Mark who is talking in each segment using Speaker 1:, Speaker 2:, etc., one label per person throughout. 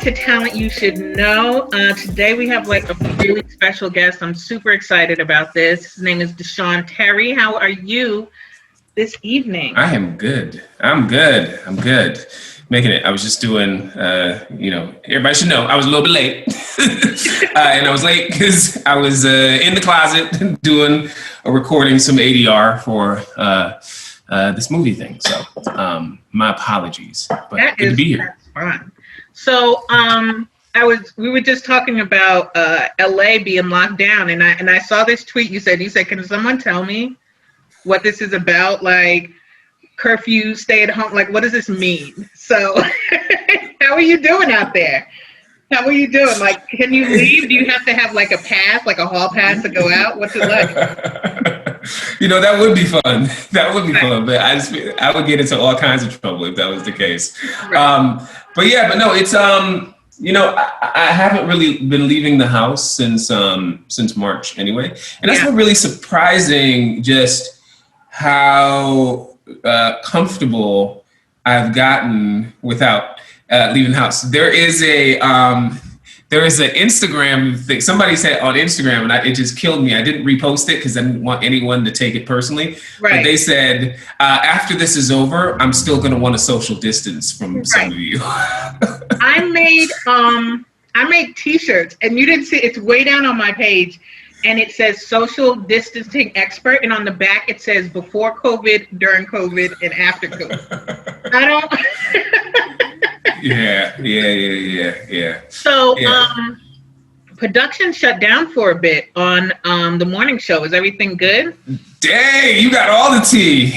Speaker 1: to Talent You Should Know. Today we have like a really special guest. I'm super excited about this. His name is DeseanTerry. How are you this evening?
Speaker 2: I am good. I'm good. Making it. I was just doing, everybody should know I was a little bit late. And I was late because I was in the closet doing a recording, some ADR for this movie thing. So my apologies, but good to be here.
Speaker 1: That's fun. So we were just talking about LA being locked down, and I saw this tweet you said, can someone tell me what this is about? Like curfew, stay at home, like what does this mean? So how are you doing out there? How are you doing? Like, can you leave? Do you have to have like a pass, like a hall pass to go out? What's it like?
Speaker 2: That would be fun. That would be fun, but I would get into all kinds of trouble if that was the case. Right. But no, it's I haven't really been leaving the house since March anyway, and that's been really surprising. Just how comfortable I've gotten without leaving the house. There is an Instagram thing. Somebody said on Instagram, and it just killed me. I didn't repost it because I didn't want anyone to take it personally. Right. But they said, after this is over, I'm still going to want a social distance from some of you.
Speaker 1: I made T-shirts, and you didn't see it's way down on my page, and it says social distancing expert, and on the back it says before COVID, during COVID, and after COVID. I don't.
Speaker 2: Yeah.
Speaker 1: So, production shut down for a bit on the morning show. Is everything good?
Speaker 2: Dang, you got all the tea.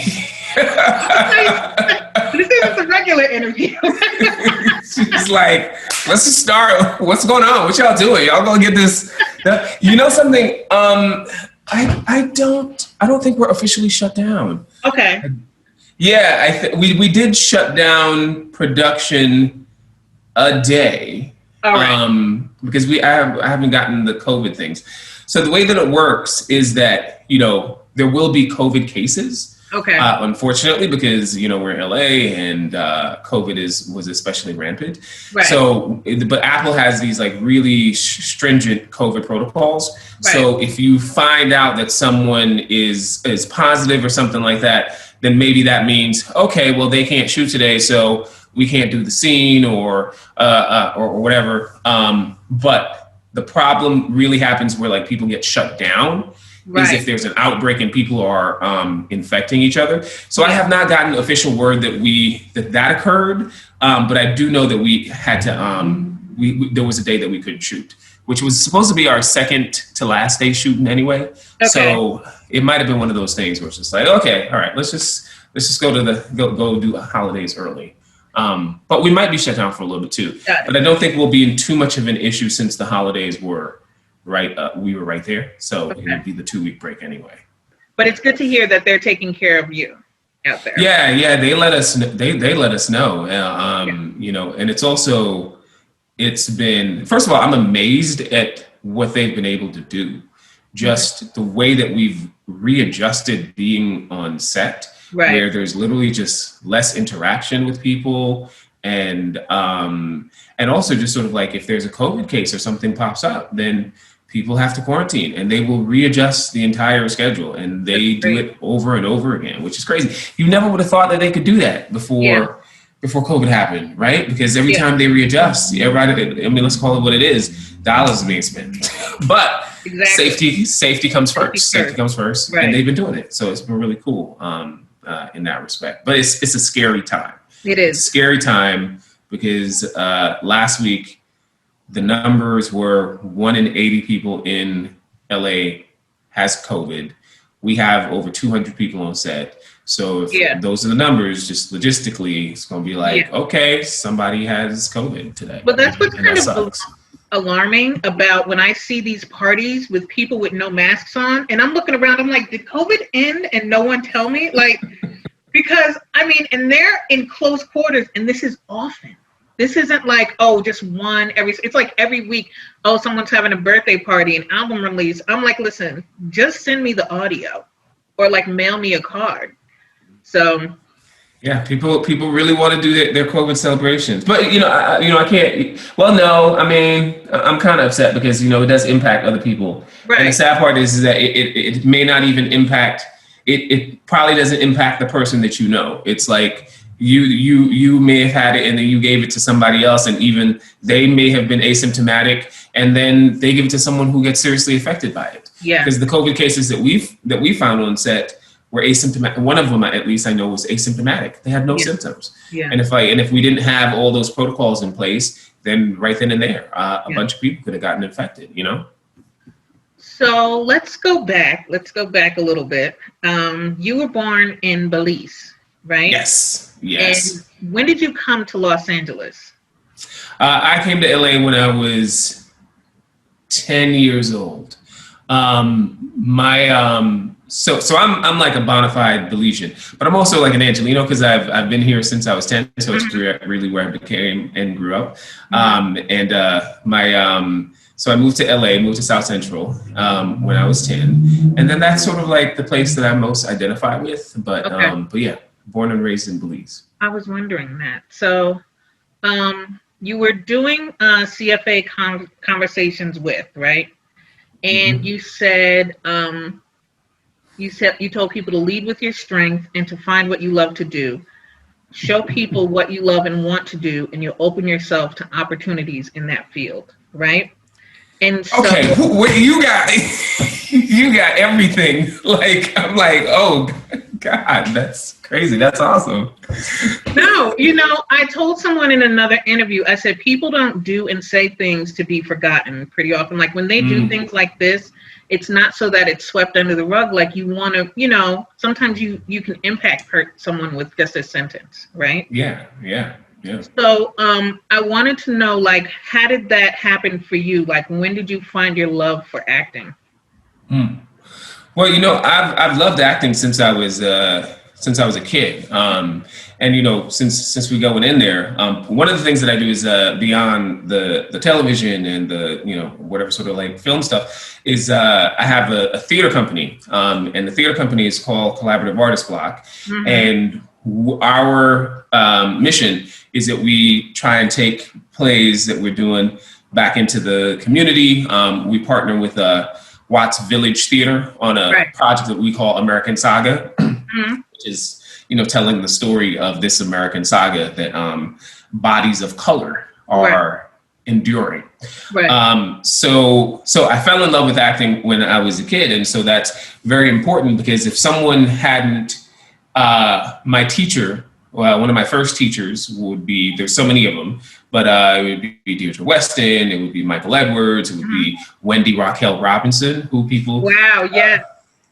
Speaker 1: This isn't the regular interview.
Speaker 2: She's like, let's just start. What's going on? What y'all doing? Y'all gonna get this? You know something? I don't think we're officially shut down.
Speaker 1: Okay.
Speaker 2: Yeah, we did shut down production a day.
Speaker 1: All right.
Speaker 2: Because I haven't gotten the COVID things. So the way that it works is that, there will be COVID cases.
Speaker 1: Okay.
Speaker 2: Unfortunately, because, we're in LA and COVID was especially rampant.
Speaker 1: Right.
Speaker 2: So, but Apple has these like really stringent COVID protocols. Right. So if you find out that someone is positive or something like that, then maybe that means, okay, well, they can't shoot today, so we can't do the scene or whatever. But the problem really happens where like people get shut down. Right. Is if there's an outbreak and people are infecting each other. So I have not gotten official word that occurred, but I do know that we had to. There was a day that we couldn't shoot, which was supposed to be our second to last day shooting anyway. Okay. So it might have been one of those things where it's just like, okay, all right, let's just go do the holidays early. But we might be shut down for a little bit too. But I don't think we'll be in too much of an issue since the holidays were we were right there. So It would be the 2-week break anyway.
Speaker 1: But it's good to hear that they're taking care of you out there.
Speaker 2: Yeah, they let us know. And it's been, first of all, I'm amazed at what they've been able to do. Just the way that we've readjusted being on set, where there's literally just less interaction with people, and also just sort of like if there's a COVID case or something pops up, then people have to quarantine, and they will readjust the entire schedule, and they do it over and over again, which is crazy. You never would have thought that they could do that before COVID happened, right? Because every time they readjust, everybody, let's call it what it is, dollars being spent. But safety comes first. Safety comes first, and they've been doing it. So it's been really cool in that respect. But it's a scary time.
Speaker 1: It is.
Speaker 2: It's a scary time because last week, the numbers were 1 in 80 people in LA has COVID. We have over 200 people on set. So if those are the numbers, just logistically, it's going to be like, okay, somebody has COVID today.
Speaker 1: But that's what's kind of alarming about when I see these parties with people with no masks on, and I'm looking around, I'm like, did COVID end and no one tell me? Like, because, and they're in close quarters, and this is often. This isn't like, just one it's like every week, someone's having a birthday party, an album release. I'm like, listen, just send me the audio or like mail me a card. So
Speaker 2: Yeah, people really want to do their COVID celebrations, but I can't. Well, no, I mean, I'm kind of upset because it does impact other people, and the
Speaker 1: Right.
Speaker 2: sad part is that it may not even impact. It probably doesn't impact the person that you know. It's like you may have had it and then you gave it to somebody else, and even they may have been asymptomatic, and then they give it to someone who gets seriously affected by it.
Speaker 1: Yeah.
Speaker 2: Because the COVID cases that we found on set were asymptomatic. One of them, at least I know, was asymptomatic. They had no
Speaker 1: Yeah.
Speaker 2: symptoms.
Speaker 1: Yeah.
Speaker 2: And if we didn't have all those protocols in place, then right then and there, a bunch of people could have gotten infected.
Speaker 1: So let's go back. Let's go back a little bit. You were born in Belize, right?
Speaker 2: Yes.
Speaker 1: And when did you come to Los Angeles?
Speaker 2: I came to LA when I was 10 years old. So I'm like a bona fide Belizean, but I'm also like an Angelino because I've been here since I was 10. So it's really where I became and grew up. So I moved to LA, moved to South Central when I was 10, and then that's sort of like the place that I most identify with. But yeah, born and raised in Belize.
Speaker 1: I was wondering that. So you were doing CFA conversations with, right? And you said you told people to lead with your strength and to find what you love to do. Show people what you love and want to do, and you'll open yourself to opportunities in that field, right? And so,
Speaker 2: okay, you got you got everything. Like I'm like, oh God, that's crazy. That's awesome.
Speaker 1: No, I told someone in another interview, I said, people don't do and say things to be forgotten pretty often. Like when they do things like this, it's not so that it's swept under the rug. Like you want to, sometimes you can impact someone with just a sentence, right?
Speaker 2: Yeah.
Speaker 1: So I wanted to know, like, how did that happen for you? Like, when did you find your love for acting?
Speaker 2: Well, I've loved acting since I was a kid, and since we going in there, one of the things that I do is beyond the television and the whatever sort of like film stuff is I have a theater company, and the theater company is called Collaborative Artist Block, and our mission is that we try and take plays that we're doing back into the community. We partner with Watts Village Theater on a project that we call American Saga, which is, telling the story of this American saga that bodies of color are enduring. So I fell in love with acting when I was a kid. And so that's very important because if someone hadn't, my teacher, one of my first teachers would be, there's so many of them, but it would be Deirdre Weston, it would be Michael Edwards, it would be Wendy Raquel Robinson, who people...
Speaker 1: Wow, yes.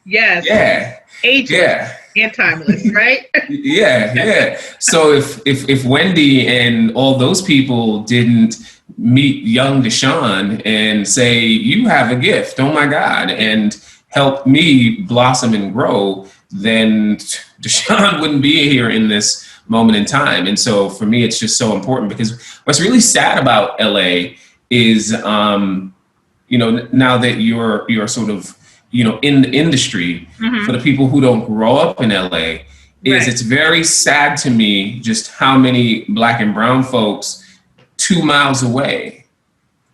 Speaker 2: Yeah.
Speaker 1: Ageless and timeless, right?
Speaker 2: Yeah. So if Wendy and all those people didn't meet young Deshaun and say, you have a gift, oh my God, and help me blossom and grow, then Deshaun wouldn't be here in this moment in time. And so for me, it's just so important because what's really sad about LA is, now that you're sort of, in the industry, for the people who don't grow up in LA, it's very sad to me just how many Black and brown folks 2 miles away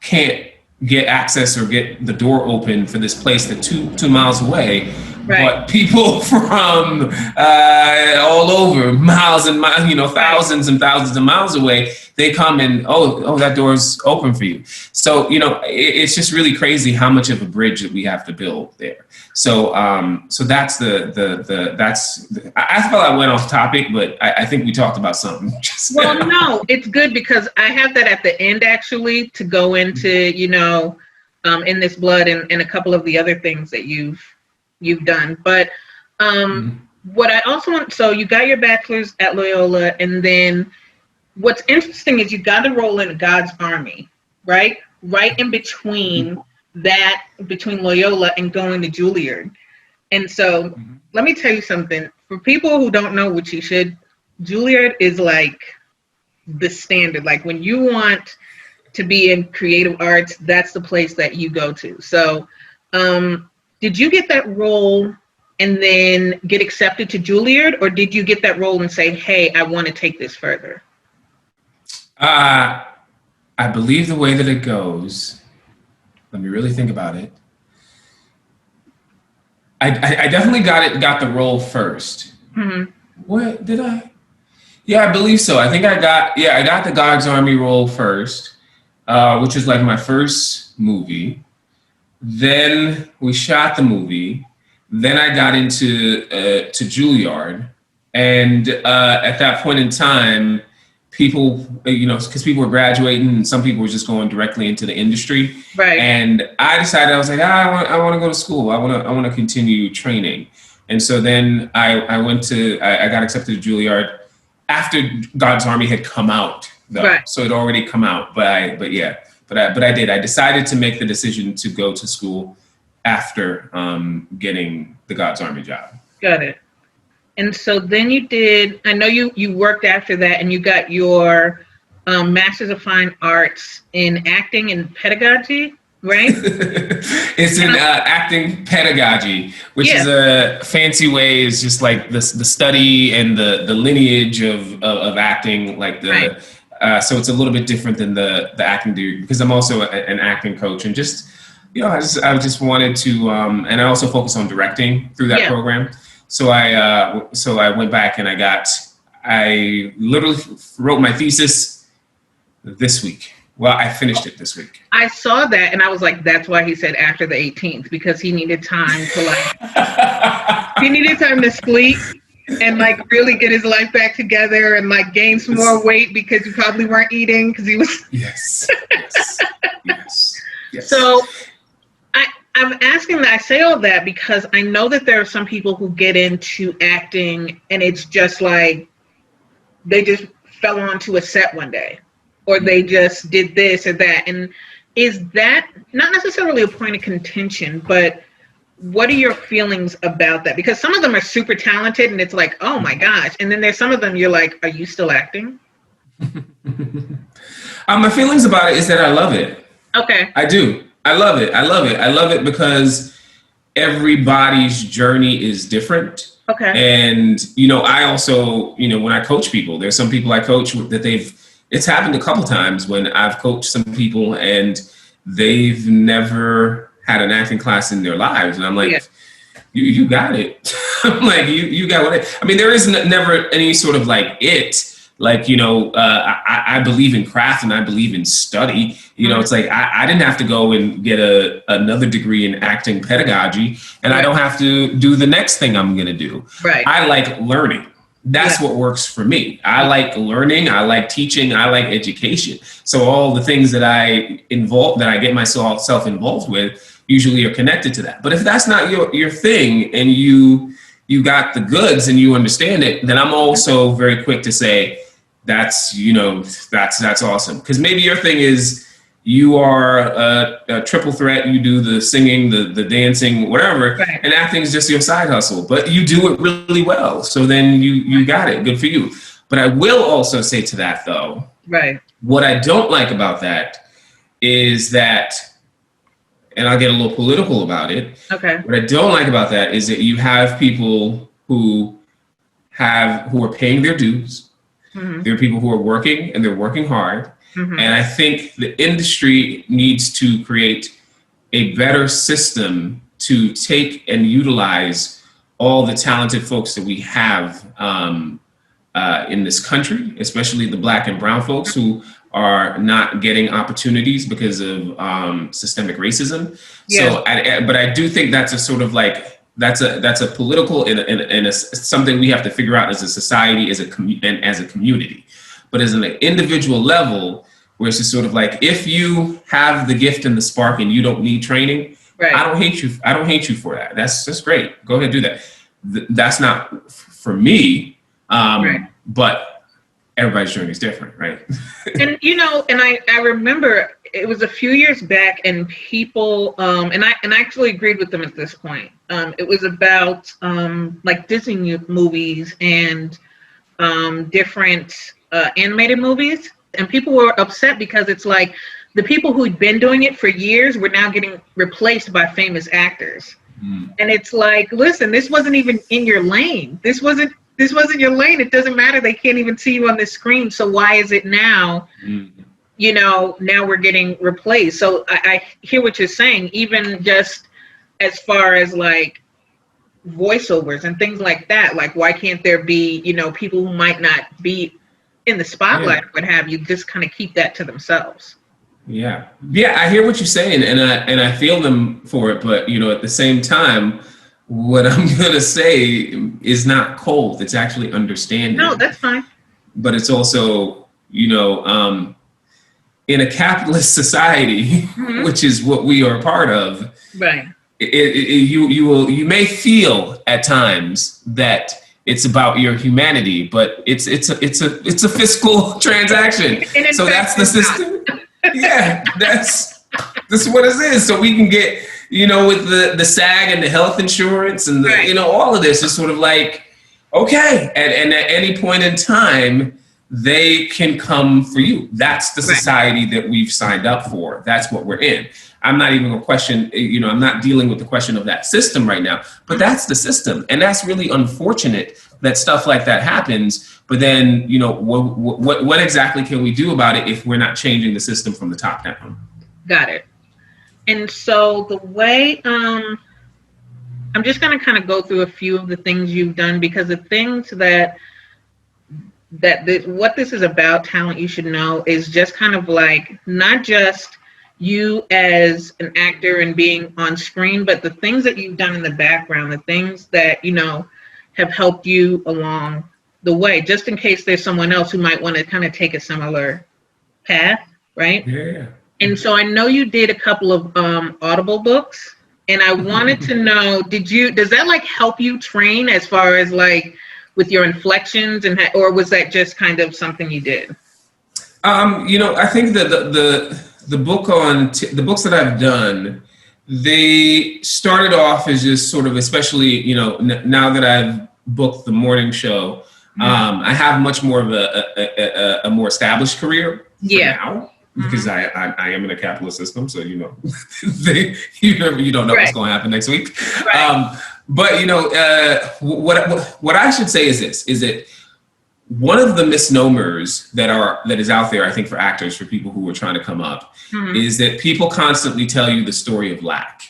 Speaker 2: can't get access or get the door open for this place that two miles away. But people from all over, miles and miles, thousands and thousands of miles away, they come and that door's open for you. So it's just really crazy how much of a bridge that we have to build there. So that's I felt I went off topic, but I think we talked about something.
Speaker 1: Well, no, it's good because I have that at the end actually to go into In This Blood and a couple of the other things that you've done. But what I also want, so you got your bachelor's at Loyola, and then what's interesting is you got to roll in God's Army, right? Right in between between Loyola and going to Juilliard. And so let me tell you something. For people who don't know, which you should, Juilliard is like the standard. Like when you want to be in creative arts, that's the place that you go to. So did you get that role and then get accepted to Juilliard, or did you get that role and say, hey, I want to take this further?
Speaker 2: I believe the way that it goes, let me really think about it. I definitely got the role first.
Speaker 1: Mm-hmm.
Speaker 2: What did I? Yeah, I believe so. I think I got the God's Army role first, which was like my first movie. Then we shot the movie. Then I got into to Juilliard, and at that point in time, people, because people were graduating, and some people were just going directly into the industry.
Speaker 1: Right.
Speaker 2: And I decided, I was like, I want to go to school. I want to continue training. And so then I got accepted to Juilliard after God's Army had come out, though.
Speaker 1: Right.
Speaker 2: So it had already come out. But I did. I decided to make the decision to go to school after getting the God's Army job.
Speaker 1: Got it. And so then you did, I know you worked after that, and you got your Master's of Fine Arts in acting and pedagogy, right?
Speaker 2: It's in acting pedagogy, which is a fancy way, is just like the study and the lineage of acting, like the right. So it's a little bit different than the acting degree, because I'm also an acting coach, and just I just wanted to and I also focus on directing through that program. So I went back and I literally wrote my thesis this week. Well, I finished it this week.
Speaker 1: I saw that and I was like, that's why he said after the 18th, because he needed time to he needed time to sleep and really get his life back together and gain some more weight, because you probably weren't eating because he was.
Speaker 2: Yes.
Speaker 1: So I'm asking that, I say all that because I know that there are some people who get into acting and it's just like they just fell onto a set one day, or they just did this or that. And is that not necessarily a point of contention, but what are your feelings about that? Because some of them are super talented and it's like, oh my gosh. And then there's some of them you're like, are you still acting?
Speaker 2: My feelings about it is that I love it.
Speaker 1: Okay.
Speaker 2: I do. I love it. I love it because everybody's journey is different.
Speaker 1: Okay.
Speaker 2: And, I also, when I coach people, there's some people I coach that it's happened a couple times when I've coached some people and they've never had an acting class in their lives. And I'm like, you got it. I'm like, you got what there is never any sort of I believe in craft and I believe in study. It's like I didn't have to go and get another degree in acting pedagogy, and I don't have to do the next thing I'm going to do. Right. I like learning. That's what works for me. I like learning. I like teaching. I like education. So all the things that I get myself involved with usually are connected to that. But if that's not your thing and you got the goods and you understand it, then I'm also very quick to say, that's awesome. Because maybe your thing is you are a triple threat. You do the singing, the dancing, whatever, and acting is just your side hustle. But you do it really well. So then you got it. Good for you. But I will also say to that, though, what I don't like about that is that, and I'll get a little political about it. Okay. What I don't like about that is that you have people who are paying their dues. Mm-hmm. There are people who are working and they're working hard. Mm-hmm. And I think the industry needs to create a better system to take and utilize all the talented folks that we have in this country, especially the Black and brown folks who are not getting opportunities because of systemic racism. Yes. So, but I do think that's a sort of that's a political and something we have to figure out as a society, as a community. But as an individual level, where it's just sort of if you have the gift and the spark and you don't need training, I don't hate you. I don't hate you for that. That's great. Go ahead and do that. That's not for me. But everybody's journey is different, right?
Speaker 1: And I remember it was a few years back, and people and I actually agreed with them at this point. It was about Disney movies and different animated movies, and people were upset because it's like the people who'd been doing it for years were now getting replaced by famous actors. And it's like, listen, this wasn't even in your lane. This wasn't your lane. It doesn't matter. They can't even see you on the screen. So why is it now? You know, now we're getting replaced. So I hear what you're saying, even just as far as like voiceovers and things like that. Like, why can't there be, you know, people who might not be in the spotlight, what have you, just kind of keep that to themselves?
Speaker 2: Yeah, I hear what you're saying, and I feel them for it. But you know, at the same time, what I'm gonna say is not cold. It's actually understanding.
Speaker 1: No, that's fine.
Speaker 2: But it's also, you know, in a capitalist society, which is what we are part of,
Speaker 1: right?
Speaker 2: You may feel at times that it's about your humanity, but it's a fiscal transaction. So that's the system. Yeah, that's what it is. So we can get, you know, with the SAG and the health insurance and the, you know, all of this is sort of like, okay, and at any point in time, they can come for you. That's the society that we've signed up for. That's what we're in. I'm not even going to question, you know, I'm not dealing with the question of that system right now, but that's the system. And that's really unfortunate that stuff like that happens. But then, you know, what exactly can we do about it if we're not changing the system from the top down? Got it.
Speaker 1: And so the way, I'm just going to kind of go through a few of the things you've done, because the things that what this is about, Talent You Should Know, is just kind of like not just you as an actor and being on screen, but the things that you've done in the background, the things that, you know, have helped you along the way, just in case there's someone else who might want to kind of take a similar path, right?
Speaker 2: Yeah.
Speaker 1: And so I know you did a couple of Audible books, and I wanted to know, does that like help you train as far as like with your inflections, and or was that just kind of something you did?
Speaker 2: You know, I think that the book the books that I've done, they started off as just sort of, especially, you know, now that I've booked the morning show, I have much more of a more established career now, because I am in a capitalist system, so you know, you don't know what's going to happen next week. But you know, what I should say is this: is that one of the misnomers that is out there, I think, for actors, for people who are trying to come up, is that people constantly tell you the story of lack,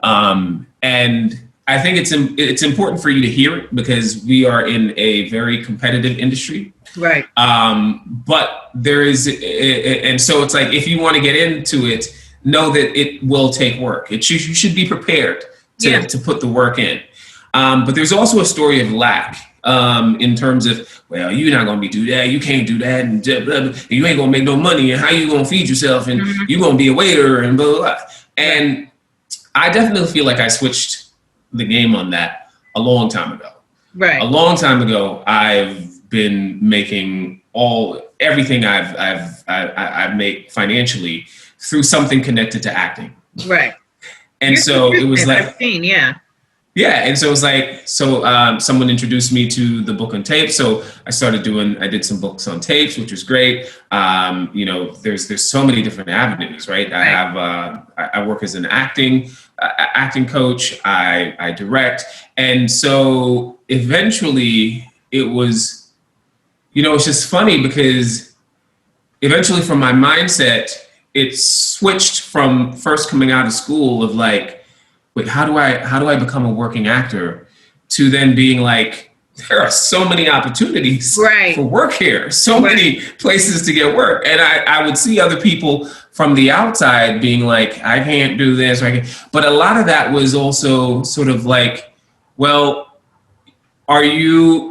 Speaker 2: and I think it's important for you to hear it, because we are in a very competitive industry,
Speaker 1: right?
Speaker 2: But there is, and so it's like, if you want to get into it, know that it will take work. You should be prepared to put the work in. But there's also a story of lack, in terms of, well, you're not going to do that, you can't do that, and you ain't going to make no money, and how you going to feed yourself, and you're going to be a waiter, and blah, blah, blah. And I definitely feel like I switched the game on that a long time ago.
Speaker 1: Right.
Speaker 2: A long time ago, I've been making everything I've made financially through something connected to acting.
Speaker 1: Right.
Speaker 2: And so it was like,
Speaker 1: I've seen, yeah.
Speaker 2: And so it was like, someone introduced me to the book on tape. So I did some books on tapes, which was great. You know, there's so many different avenues, right? I work as an acting coach. I direct. And so eventually it was, you know, it's just funny, because eventually from my mindset, it switched from first coming out of school of like, wait, how do I become a working actor, to then being like, there are so many opportunities for work here, so many places to get work. And I would see other people from the outside being like, I can't do this. But a lot of that was also sort of like, well, are you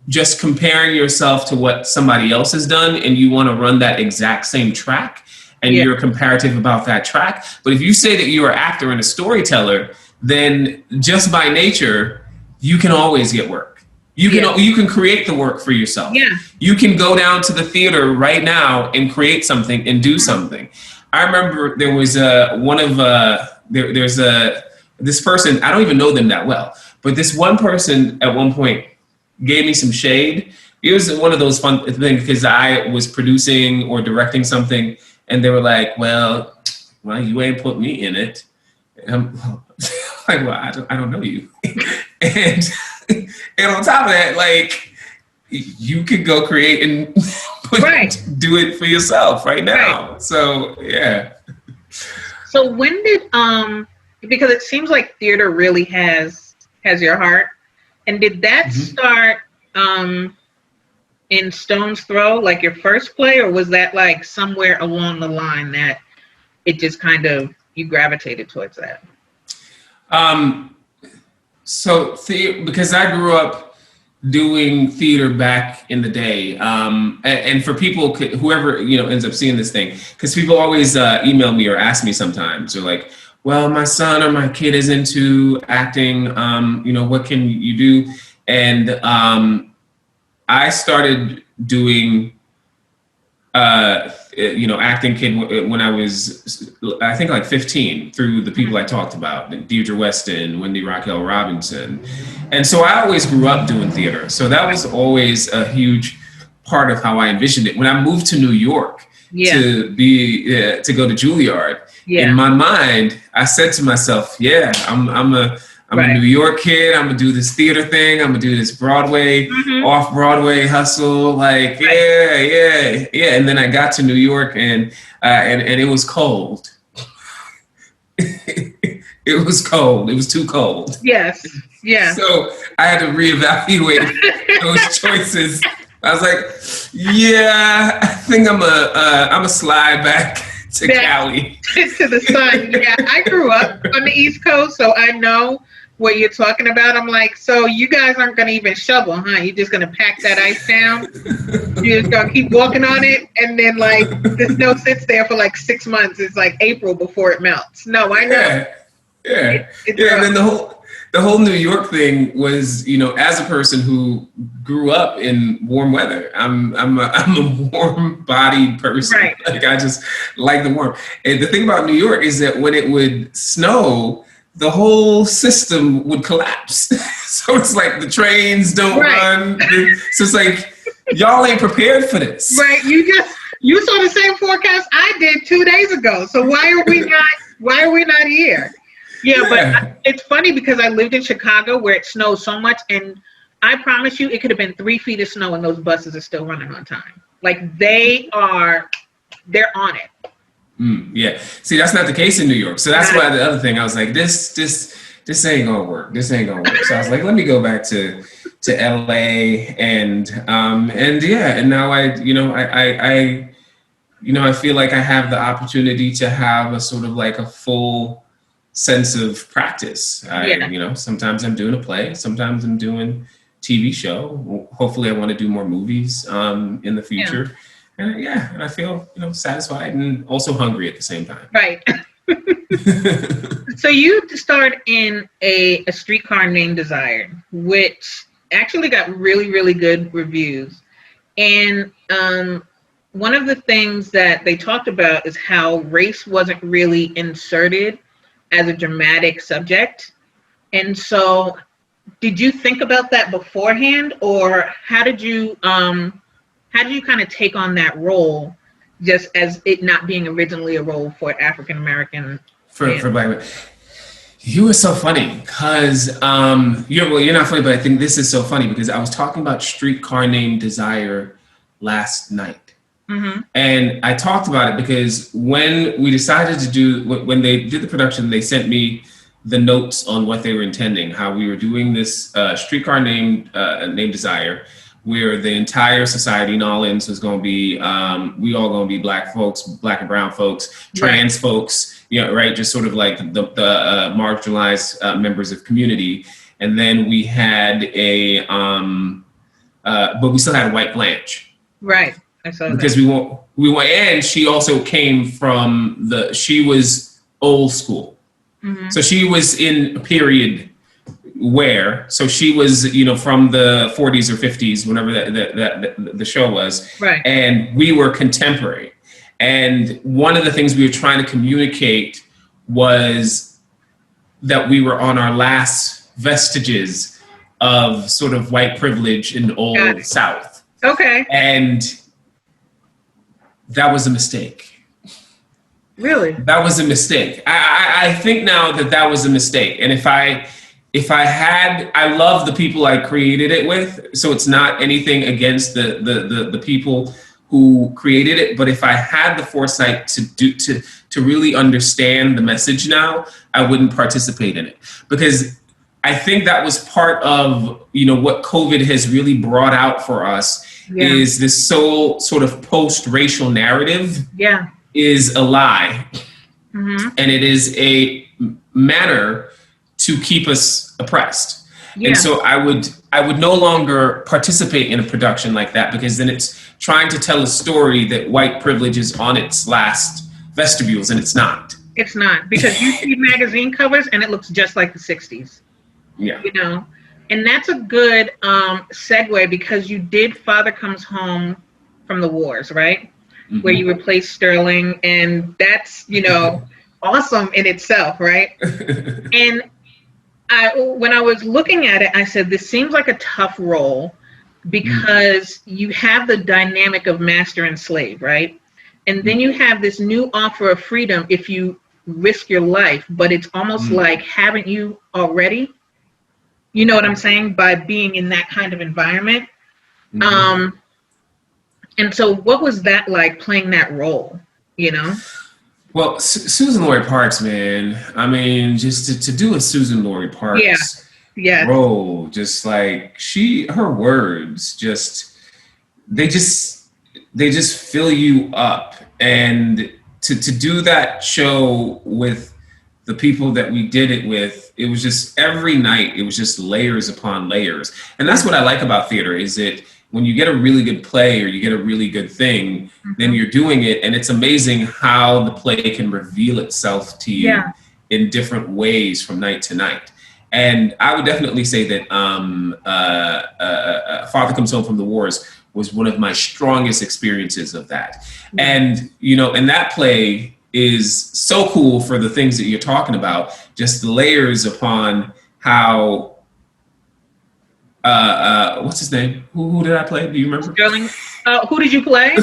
Speaker 2: just comparing yourself to what somebody else has done, and you want to run that exact same track? And you're comparative about that track. But if you say that you're an actor and a storyteller, then just by nature, you can always get work. You can create the work for yourself. Yeah. You can go down to the theater right now and create something and do something. I remember there was this person, I don't even know them that well, but this one person at one point gave me some shade. It was one of those fun things, because I was producing or directing something, and they were like, well, you ain't put me in it. And like, well, I don't know you. and on top of that, like, you could go create and do it for yourself right now. Right. So, yeah.
Speaker 1: So when did, because it seems like theater really has your heart. And did that start in Stone's Throw, like your first play, or was that like somewhere along the line that it just kind of, you gravitated towards that?
Speaker 2: So because I grew up doing theater back in the day, and for people, whoever ends up seeing this thing, because people always email me or ask me sometimes, or like, well, my son or my kid is into acting, what can you do? And I started doing acting kid when I was, I think, like 15, through the people I talked about, Deirdre Weston, Wendy Raquel Robinson. And so I always grew up doing theater. So that was always a huge part of how I envisioned it. When I moved to New York to go to Juilliard, in my mind, I said to myself, I'm a New York kid. I'm gonna do this theater thing. I'm gonna do this Broadway, off-Broadway hustle. Like, yeah. And then I got to New York, and it was cold. It was cold. It was too cold.
Speaker 1: Yes. Yeah.
Speaker 2: So I had to reevaluate those choices. I was like, I think I'm a slide back to Cali.
Speaker 1: To the sun. Yeah, I grew up on the East Coast, so I know what you're talking about. I'm like, so you guys aren't going to even shovel, huh? You're just going to pack that ice down? You're just going to keep walking on it? And then, like, the snow sits there for, like, 6 months. It's, like, April before it melts. No, I know.
Speaker 2: Yeah. And then the whole New York thing was, as a person who grew up in warm weather, I'm a warm-bodied person. Right. Like, I just like the warm. And the thing about New York is that when it would snow, the whole system would collapse. So it's like the trains don't run. So it's like, y'all ain't prepared for this.
Speaker 1: Right. You saw the same forecast I did 2 days ago. So why are we not here? Yeah, but it's funny because I lived in Chicago where it snows so much, and I promise you it could have been 3 feet of snow and those buses are still running on time. Like, they're on it.
Speaker 2: Yeah. See, that's not the case in New York. So that's why the other thing, I was like, this ain't gonna work. This ain't gonna work. So I was like, let me go back to LA and now I feel like I have the opportunity to have a sort of like a full sense of practice. Sometimes I'm doing a play, sometimes I'm doing TV show. Hopefully I want to do more movies in the future. Yeah. And I feel, satisfied and also hungry at the same time.
Speaker 1: Right. So you starred in a Streetcar Named Desire, which actually got really, really good reviews. And one of the things that they talked about is how race wasn't really inserted as a dramatic subject. And so did you think about that beforehand, or how did you kind of take on that role, just as it not being originally a role for African American? For
Speaker 2: Black men. You were so funny because you're not funny, but I think this is so funny because I was talking about Streetcar Named Desire last night. Mm-hmm. And I talked about it because when we decided to when they did the production, they sent me the notes on what they were intending, how we were doing this Streetcar Named Desire, where the entire society in all ends was going to be, we all going to be Black folks, Black and brown folks, trans folks, just sort of like the marginalized members of community. And then we had but we still had a white Blanche.
Speaker 1: Right. I saw
Speaker 2: because that. we went, and she also came from she was old school. Mm-hmm. So she was in a period where, so she was, from the 40s or 50s, whenever that the show was.
Speaker 1: Right.
Speaker 2: And we were contemporary. And one of the things we were trying to communicate was that we were on our last vestiges of sort of white privilege in the old South.
Speaker 1: Okay.
Speaker 2: And that was a mistake.
Speaker 1: Really?
Speaker 2: That was a mistake. I think now that was a mistake. And if I had, I love the people I created it with, so it's not anything against the people who created it. But if I had the foresight to really understand the message now, I wouldn't participate in it, because I think that was part of, what COVID has really brought out for us is this sort of post-racial narrative is a lie. Mm-hmm. And it is a manner to keep us oppressed. Yeah. And so I would no longer participate in a production like that, because then it's trying to tell a story that white privilege is on its last vestibules, and it's not.
Speaker 1: It's not, because you see magazine covers and it looks just like the 60s.
Speaker 2: Yeah.
Speaker 1: And that's a good segue, because you did Father Comes Home from the Wars, right? Mm-hmm. Where you replaced Sterling, and that's, awesome in itself, right? And when I was looking at it, I said, this seems like a tough role, because you have the dynamic of master and slave, right? And then you have this new offer of freedom if you risk your life, but it's almost like, haven't you already? You know what I'm saying? By being in that kind of environment. Mm-hmm. And so what was that like, playing that role,
Speaker 2: Well, Susan Lori Parks, man. I mean, just to do a Susan Lori Parks role, just like her words, they just fill you up. And to do that show with the people that we did it with, it was just every night, it was just layers upon layers. And that's what I like about theater, is that when you get a really good play or you get a really good thing, then you're doing it. And it's amazing how the play can reveal itself to you in different ways from night to night. And I would definitely say that Father Comes Home from the Wars was one of my strongest experiences of that. And, and that play is so cool for the things that you're talking about, just the layers upon how, what's his name? Who did I play? Do you remember?
Speaker 1: Sterling. Who did you play?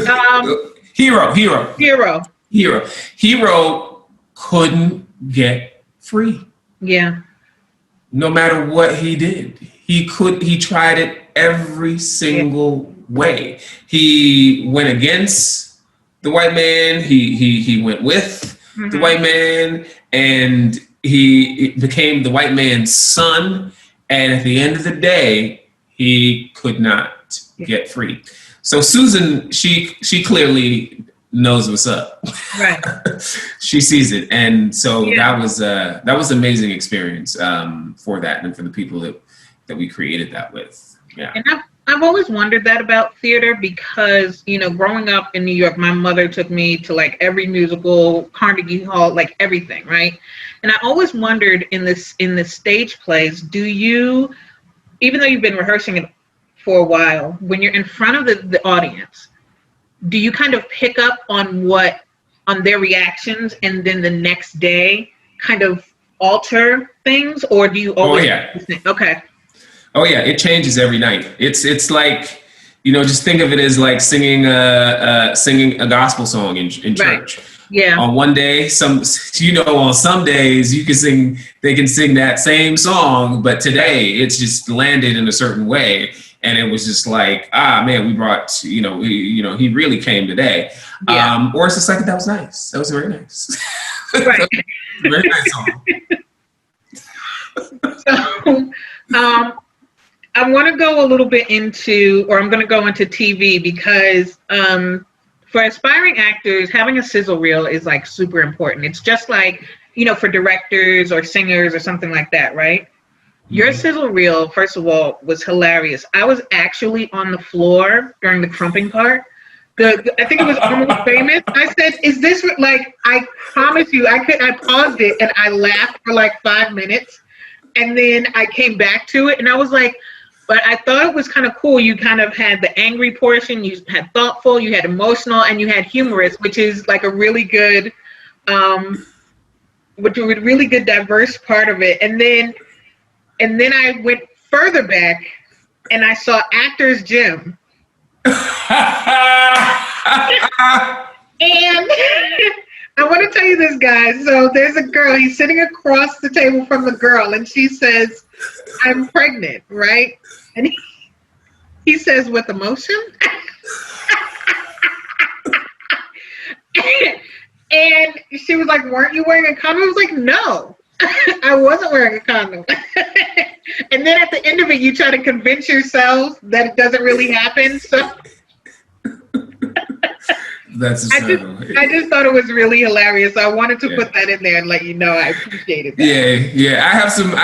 Speaker 2: Hero. Hero couldn't get free.
Speaker 1: Yeah.
Speaker 2: No matter what he did, he tried it every single way. He went against the white man. He went with the white man, and he became the white man's son. And at the end of the day, he could not get free. So Susan, she clearly knows what's up.
Speaker 1: Right.
Speaker 2: She sees it. And so that was amazing experience for that, and for the people that we created that with. Yeah.
Speaker 1: And I've always wondered that about theater, because, growing up in New York, my mother took me to like every musical, Carnegie Hall, like everything, right? And I always wondered in the stage plays, do you, even though you've been rehearsing it for a while, when you're in front of the audience, do you kind of pick up on their reactions, and then the next day kind of alter things, or do you always?
Speaker 2: Oh yeah.
Speaker 1: Okay.
Speaker 2: Oh yeah, it changes every night. It's like, just think of it as like singing a gospel song in church.
Speaker 1: Right. Yeah.
Speaker 2: On one day, on some days they can sing that same song, but today it's just landed in a certain way. And it was just like, man, we brought, he really came today. Yeah. Or it's just like, that was nice. That was very nice.
Speaker 1: Right.
Speaker 2: Very nice song.
Speaker 1: So, I want to go a little bit I'm going to go into TV, because for aspiring actors, having a sizzle reel is like super important. It's just like, for directors or singers or something like that, right? Your sizzle reel, first of all, was hilarious. I was actually on the floor during the crumping part. I think it was Almost Famous. I said, is this like, I promise you, I paused it and I laughed for like 5 minutes. And then I came back to it and I was like, but I thought it was kind of cool. You kind of had the angry portion, you had thoughtful, you had emotional, and you had humorous, which is like a really good, really good diverse part of it. And then I went further back and I saw Actors Gym. And I want to tell you this, guys. So there's a girl. He's sitting across the table from the girl, and she says, "I'm pregnant," right? And he says, "With emotion." And she was like, "Weren't you wearing a condom?" I was like, "No, I wasn't wearing a condom." And then at the end of it, you try to convince yourself that it doesn't really happen. So
Speaker 2: That's
Speaker 1: I just thought it was really hilarious. I wanted to put that in there and let you know I appreciated that.
Speaker 2: Yeah. I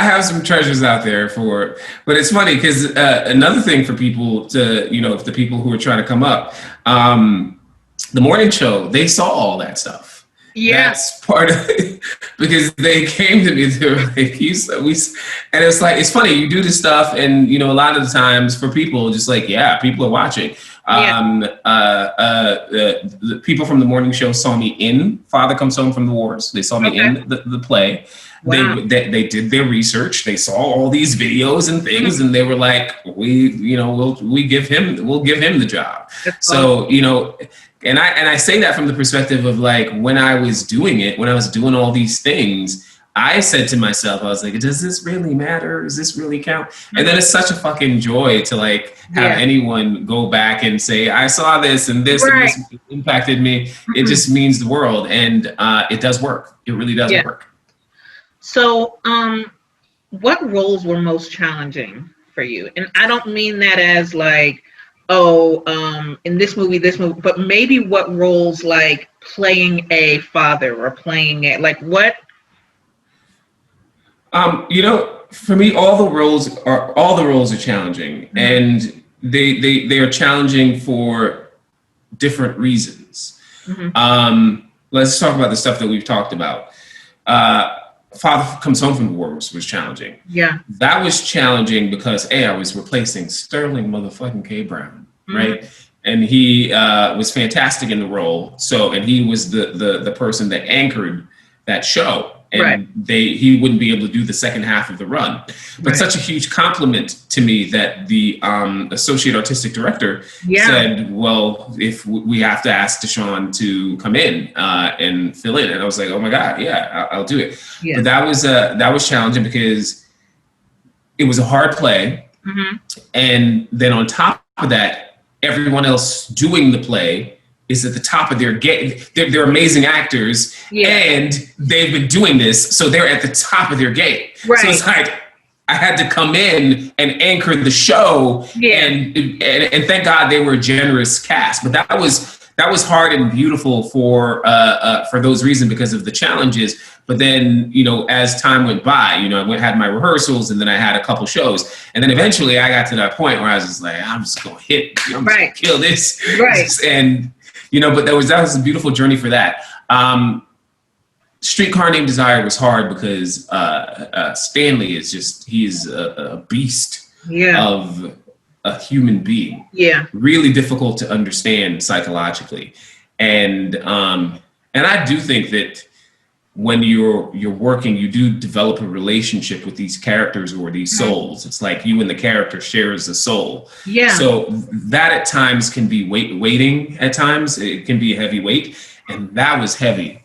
Speaker 2: have some treasures out there for it. But it's funny because another thing for people to, if the people who are trying to come up, the morning show, they saw all that stuff.
Speaker 1: Yeah.
Speaker 2: That's part of it, because they came to me, they were like, and it's like, it's funny, you do this stuff, and a lot of the times for people, just like, people are watching. The people from the morning show saw me in Father Comes Home from the Wars. They saw me in the play. Wow. They did their research. They saw all these videos and things, and they were like, we'll give him the job. That's so awesome. And I say that from the perspective of like, when I was doing all these things, I said to myself, I was like, does this really matter? Does this really count? And then it's such a fucking joy to like have anyone go back and say, I saw this and this and this impacted me. It just means the world. And it does work. It really does work. So
Speaker 1: what roles were most challenging for you? And I don't mean that as like, in this movie, but maybe what roles, like playing a father or playing a, like what?
Speaker 2: For me, all the roles are challenging, and they are challenging for different reasons. Let's talk about the stuff that we've talked about. Father Comes Home from the Wars was challenging.
Speaker 1: Yeah.
Speaker 2: That was challenging because I was replacing Sterling motherfucking K. Brown, right? And he was fantastic in the role. And he was the person that anchored that show. And he wouldn't be able to do the second half of the run. But such a huge compliment to me that the associate artistic director said, well, if we have to ask Deshaun to come in and fill in. And I was like, oh my God, I'll do it. Yeah. But that was challenging because it was a hard play. And then on top of that, everyone else doing the play is at the top of their game. They're amazing actors, and they've been doing this, so they're at the top of their game. Right. So it's like I had to come in and anchor the show, and thank God they were a generous cast. But that was hard and beautiful for those reasons because of the challenges. But then, as time went by, I had my rehearsals, and then I had a couple shows, and then eventually I got to that point where I was just like, I'm just gonna kill this, and. But that was a beautiful journey for that. Streetcar Named Desire was hard because Stanley he's a beast of a human being. Yeah. Really difficult to understand psychologically. And I do think that when you're working, you do develop a relationship with these characters or these souls. It's like you and the character shares a soul. Yeah. So that at times can be weighting. At times it can be a heavy weight, and that was heavy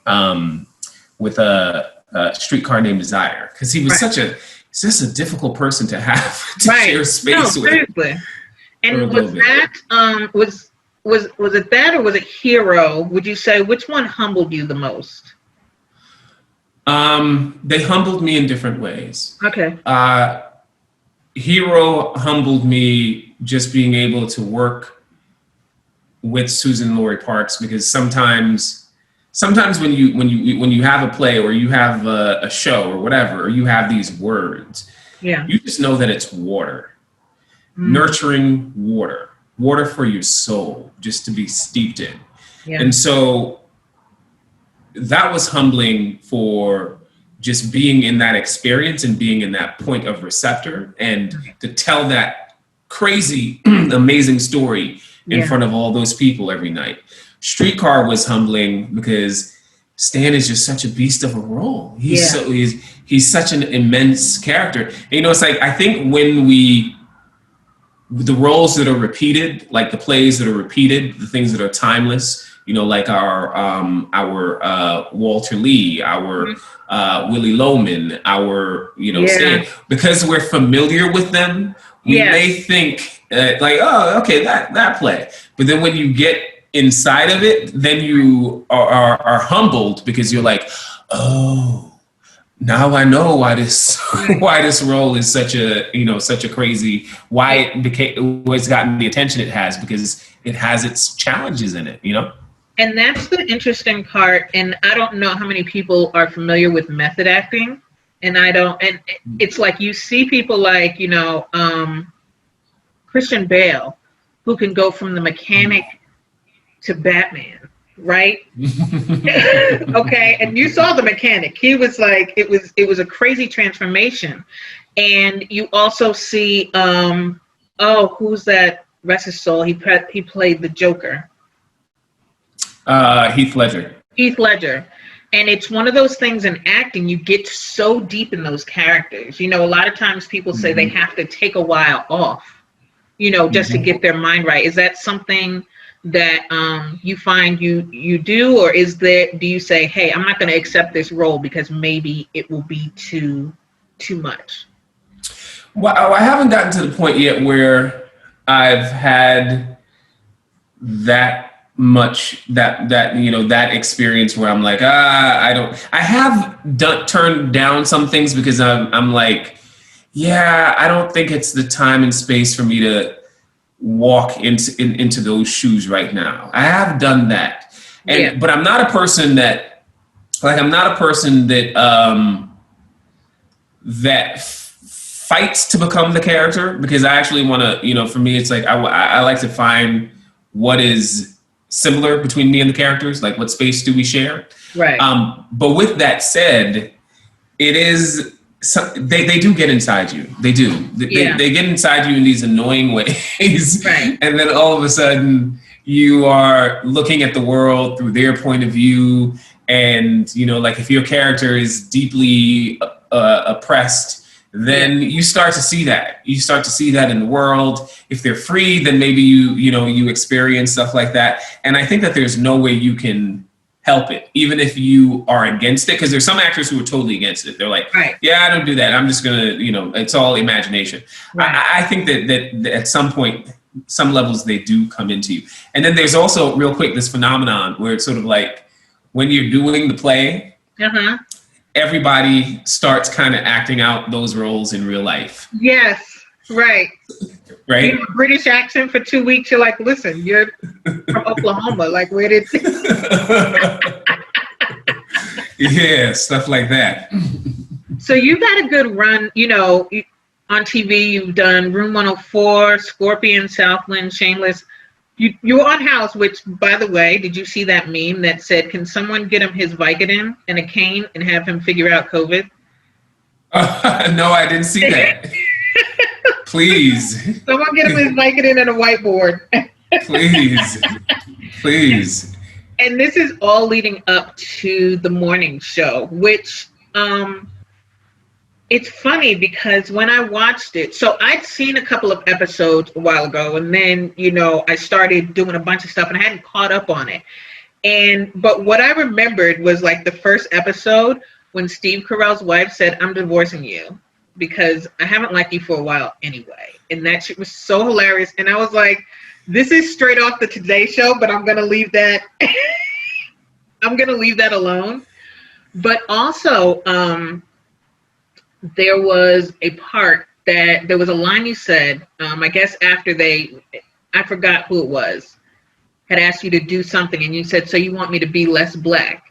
Speaker 2: with a Streetcar Named Desire, because he was just a difficult person to have to share space with. Seriously.
Speaker 1: And was that was it that, or was it Hero? Would you say which one humbled you the most?
Speaker 2: They humbled me in different ways.
Speaker 1: Okay.
Speaker 2: Hero humbled me just being able to work with Susan Laurie Parks, because sometimes when you have a play or you have a show or whatever, or you have these words, you just know that it's water, nurturing water for your soul, just to be steeped in. Yeah. And so that was humbling for just being in that experience and being in that point of receptor, and to tell that crazy, amazing story in front of all those people every night. Streetcar was humbling because Stan is just such a beast of a role. He's such an immense character. And, it's like, I think when the roles that are repeated, like the plays that are repeated, the things that are timeless, like our Walter Lee, our Willie Loman, our Stan, because we're familiar with them, we may think like, oh, okay, that play. But then when you get inside of it, then you are humbled because you're like, oh, now I know why this role is such a crazy, why it's gotten the attention it has, because it has its challenges in it,
Speaker 1: And that's the interesting part. And I don't know how many people are familiar with method acting. And it's like you see people like, Christian Bale, who can go from the mechanic to Batman, right? Okay, and you saw the mechanic. He was like, it was a crazy transformation. And you also see, who's that? Rest his soul. He played the Joker.
Speaker 2: Heath Ledger.
Speaker 1: And it's one of those things in acting, you get so deep in those characters. A lot of times people say they have to take a while off, just to get their mind right. Is that something that you find you do, or do you say, hey, I'm not going to accept this role because maybe it will be too much?
Speaker 2: Well, I haven't gotten to the point yet where I've had that much that experience where I'm like, I have turned down some things because I'm like, I don't think it's the time and space for me to walk into those shoes right now. I have done that, but I'm not a person that fights to become the character, because I actually want to, for me, it's like I like to find what is similar between me and the characters, like what space do we share,
Speaker 1: right?
Speaker 2: But with that said, it is they do get inside you. They do. They get inside you in these annoying ways,
Speaker 1: right?
Speaker 2: And then all of a sudden you are looking at the world through their point of view, and like if your character is deeply oppressed, then you start to see that. You start to see that in the world. If they're free, then maybe you experience stuff like that. And I think that there's no way you can help it, even if you are against it, because there's some actors who are totally against it. They're like,
Speaker 1: right.
Speaker 2: I don't do that. I'm just gonna, it's all imagination. Right. I think that at some point, some levels they do come into you. And then there's also, real quick, this phenomenon where it's sort of like when you're doing the play, everybody starts kind of acting out those roles in real life.
Speaker 1: Yes, right.
Speaker 2: Right.
Speaker 1: You have a British accent for 2 weeks. You're like, listen, you're from Oklahoma. Like, where did?
Speaker 2: Yeah, stuff like that.
Speaker 1: So you've had a good run. On TV, you've done Room 104, Scorpion, Southland, Shameless. You were on House, which, by the way, did you see that meme that said, can someone get him his Vicodin and a cane and have him figure out COVID?
Speaker 2: No, I didn't see that. Please.
Speaker 1: Someone get him his Vicodin and a whiteboard.
Speaker 2: Please.
Speaker 1: And this is all leading up to the morning show, which it's funny because when I watched it, so I'd seen a couple of episodes a while ago, and then, I started doing a bunch of stuff and I hadn't caught up on it. But what I remembered was like the first episode when Steve Carell's wife said, I'm divorcing you because I haven't liked you for a while anyway. And that shit was so hilarious. And I was like, this is straight off the Today Show, but I'm going to leave that. I'm going to leave that alone. But also, there was a part that there was a line you said, I guess after I forgot who it was, had asked you to do something, and you said, so you want me to be less black?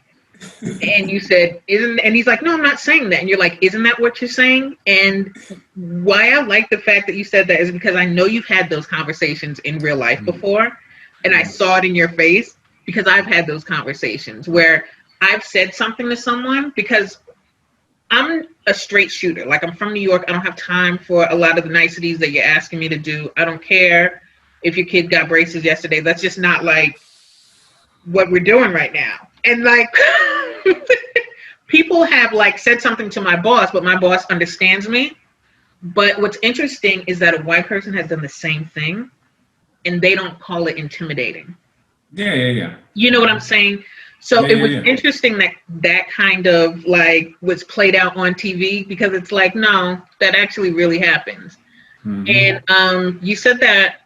Speaker 1: And you said, and he's like, no, I'm not saying that. And you're like, isn't that what you're saying? And why I like the fact that you said that is because I know you've had those conversations in real life before, and I saw it in your face because I've had those conversations where I've said something to someone because I'm a straight shooter. Like, I'm from New York. I don't have time for a lot of the niceties that you're asking me to do. I don't care if your kid got braces yesterday. That's just not like what we're doing right now. And like, people have like said something to my boss, but my boss understands me. But what's interesting is that a white person has done the same thing and they don't call it intimidating.
Speaker 2: Yeah.
Speaker 1: You know what I'm saying? So it was
Speaker 2: Yeah.
Speaker 1: interesting that that kind of like was played out on TV, because it's like, no, that actually really happens.
Speaker 2: Mm-hmm.
Speaker 1: And you said that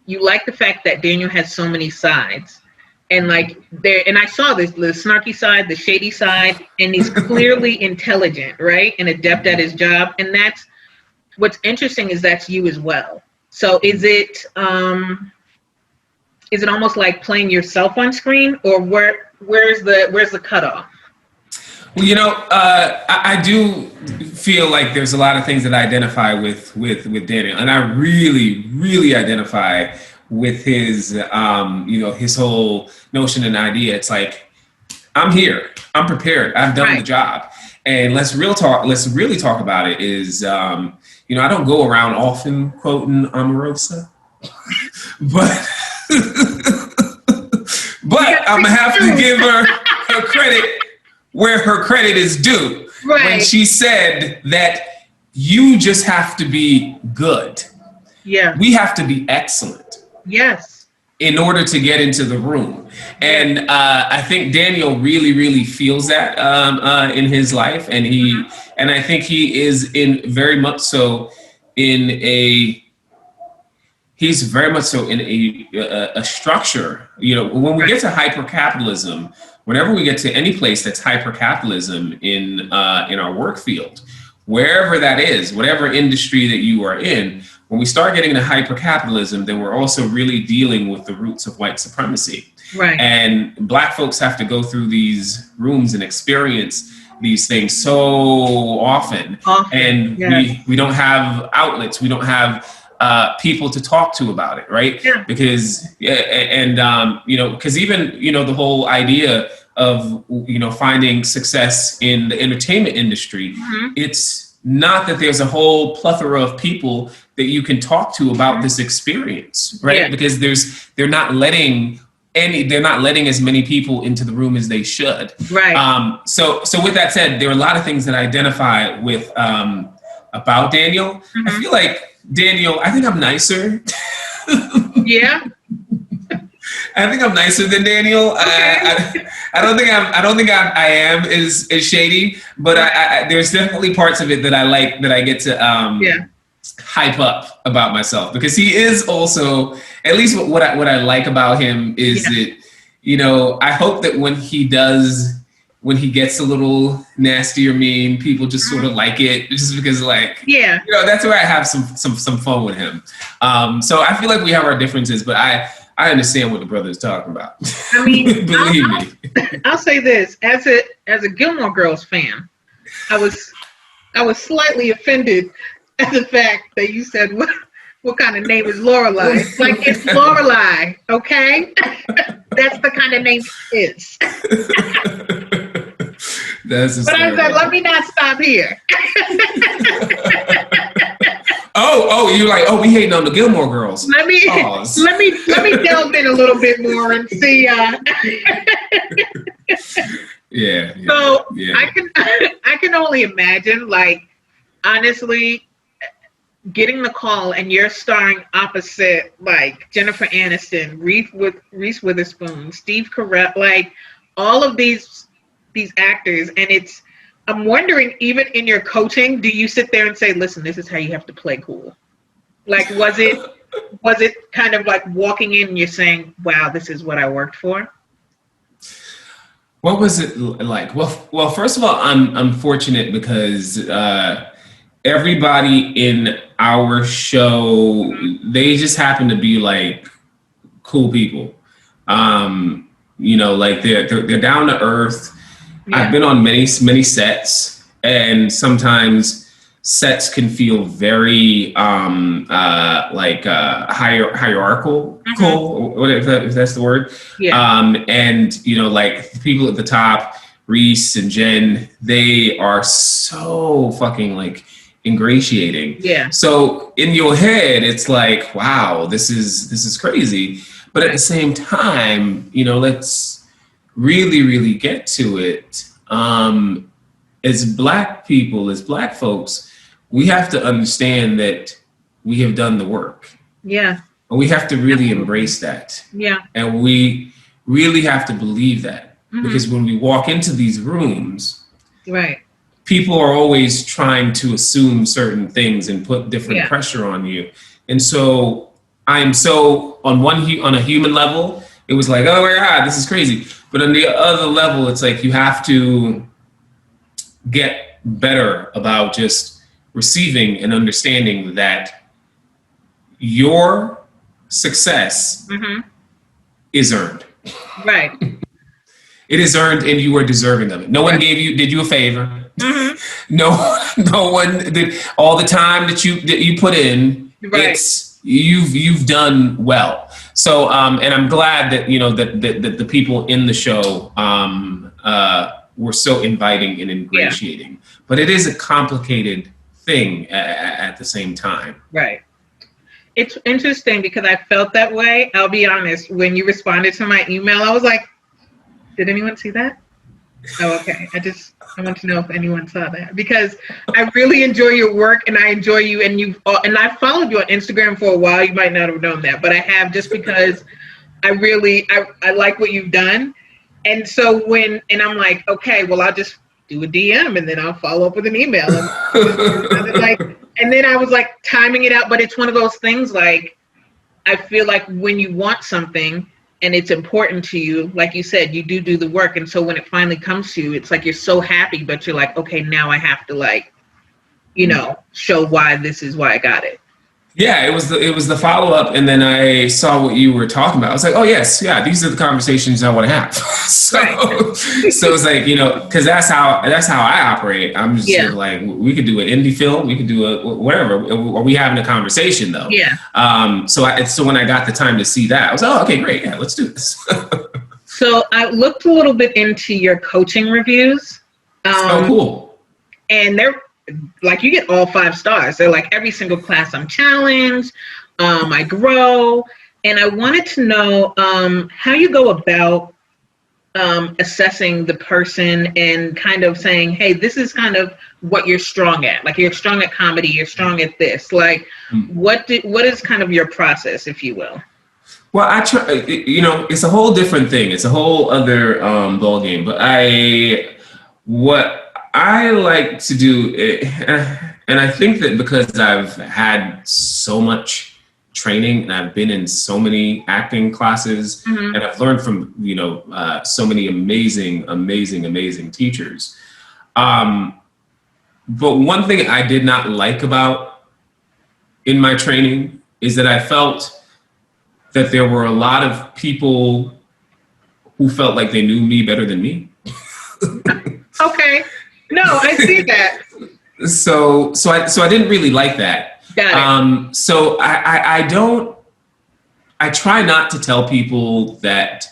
Speaker 1: you like the fact that Daniel has so many sides. And like there, and I saw this, the snarky side, the shady side, and he's clearly intelligent, right? And adept at his job. And that's what's interesting, is that's you as well. So is it almost like playing yourself on screen, or where's the cutoff?
Speaker 2: Well, I do feel like there's a lot of things that I identify with Daniel, and I really identify with his his whole notion and idea. It's like, I'm here, I'm prepared, I've done the
Speaker 1: Right.
Speaker 2: job, and let's really talk about it. Is I don't go around often quoting Omarosa, but but I'm gonna have to give her credit where her credit is due.
Speaker 1: Right.
Speaker 2: When she said that you just have to be good.
Speaker 1: Yeah.
Speaker 2: We have to be excellent.
Speaker 1: Yes.
Speaker 2: In order to get into the room. And I think Daniel really feels that in his life. And I think he is he's very much so in a structure. When we get to hyper capitalism, whenever we get to any place that's hyper capitalism in our work field, wherever that is, whatever industry that you are in, when we start getting into hyper capitalism, then we're also really dealing with the roots of white supremacy.
Speaker 1: Right.
Speaker 2: And Black folks have to go through these rooms and experience these things so often. And
Speaker 1: yes.
Speaker 2: we don't have outlets. We don't have people to talk to about it, right?
Speaker 1: Yeah.
Speaker 2: Because because even the whole idea of finding success in the entertainment industry, it's not that there's a whole plethora of people that you can talk to about this experience, right?
Speaker 1: Yeah.
Speaker 2: Because they're not letting as many people into the room as they should.
Speaker 1: Right.
Speaker 2: So with that said, there are a lot of things that I identify with about Daniel. I feel like Daniel, I think I'm nicer.
Speaker 1: Yeah.
Speaker 2: I think I'm nicer than Daniel.
Speaker 1: Okay.
Speaker 2: I don't think I am as shady, but there's definitely parts of it that I like, that I get to hype up about myself, because he is also, at least what I like about him is that, I hope that when he gets a little nasty or mean, people just sort of like it, just because that's where I have some fun with him. So I feel like we have our differences, but I understand what the brother is talking about.
Speaker 1: I mean,
Speaker 2: believe me.
Speaker 1: I'll say this, as a Gilmore Girls fan, I was slightly offended at the fact that you said what kind of name is Lorelai? Like, it's Lorelai, okay? That's the kind of name it is. But I said, let me not stop here.
Speaker 2: You're like, we hating on the Gilmore Girls.
Speaker 1: Let me delve in a little bit more and see. So I can only imagine, like, honestly, getting the call and you're starring opposite, like, Jennifer Aniston, Reese Witherspoon, Steve Carell, like all of these actors, and I'm wondering, even in your coaching, do you sit there and say, listen, this is how you have to play cool? Like, was it kind of like walking in and you're saying, wow, this is what I worked for?
Speaker 2: What was it like? Well, first of all, I'm fortunate because everybody in our show, they just happen to be like cool people. Like they're down to earth. Yeah. I've been on many sets, and sometimes sets can feel very hierarchical, if that's the word.
Speaker 1: Yeah.
Speaker 2: And like the people at the top, Reese and Jen, they are so fucking like ingratiating.
Speaker 1: Yeah.
Speaker 2: So in your head, it's like, wow, this is crazy. But at the same time, let's really get to it. As Black people, as Black folks, we have to understand that we have done the work.
Speaker 1: Yeah.
Speaker 2: And we have to really embrace that.
Speaker 1: Yeah.
Speaker 2: And we really have to believe that. Because when we walk into these rooms,
Speaker 1: right,
Speaker 2: people are always trying to assume certain things and put different pressure on you. And so I'm so on a human level, it was like, oh my God, this is crazy. But on the other level, it's like you have to get better about just receiving and understanding that your success is earned.
Speaker 1: Right.
Speaker 2: It is earned, and you are deserving of it. No one did you a favor. No one did. All the time that you put in, it's you've done well. So, and I'm glad that that the people in the show were so inviting and ingratiating. Yeah. But it is a complicated thing at the same time.
Speaker 1: Right. It's interesting because I felt that way. I'll be honest. When you responded to my email, I was like, did anyone see that? Oh, okay. I want to know if anyone saw that, because I really enjoy your work and I enjoy you, and I followed you on Instagram for a while. You might not have known that, but I have, just because I like what you've done. And so and I'm like, okay, well, I'll just do a DM and then I'll follow up with an email. And then I was like timing it out, but it's one of those things, like, I feel like when you want something and it's important to you, like you said, you do the work. And so when it finally comes to you, it's like you're so happy, but you're like, okay, now I have to show why this is why I got it.
Speaker 2: Yeah, it was the follow-up, and then I saw what you were talking about. I was like, oh yes, yeah, these are the conversations I want to have. So it's like, because that's how I operate. I'm just sort of like, we could do an indie film, we could do a whatever. Are we having a conversation though? Yeah. So when I got the time to see that, I was like, oh, okay, great, yeah, let's do this.
Speaker 1: So I looked a little bit into your coaching reviews.
Speaker 2: Oh, cool.
Speaker 1: And they're like, you get all 5 stars. They're like, every single class I'm challenged, I grow. And I wanted to know how you go about assessing the person and kind of saying, hey, this is kind of what you're strong at. Like, you're strong at comedy, you're strong at this. Like, what is kind of your process, if you will?
Speaker 2: Well, I try, it's a whole different thing. It's a whole other ball game. But what I like to do, and I think that because I've had so much training and I've been in so many acting classes, and I've learned from so many amazing teachers. But one thing I did not like about in my training is that I felt that there were a lot of people who felt like they knew me better than me.
Speaker 1: Okay. No, I see that.
Speaker 2: So I didn't really like that.
Speaker 1: Got it.
Speaker 2: So I try not to tell people that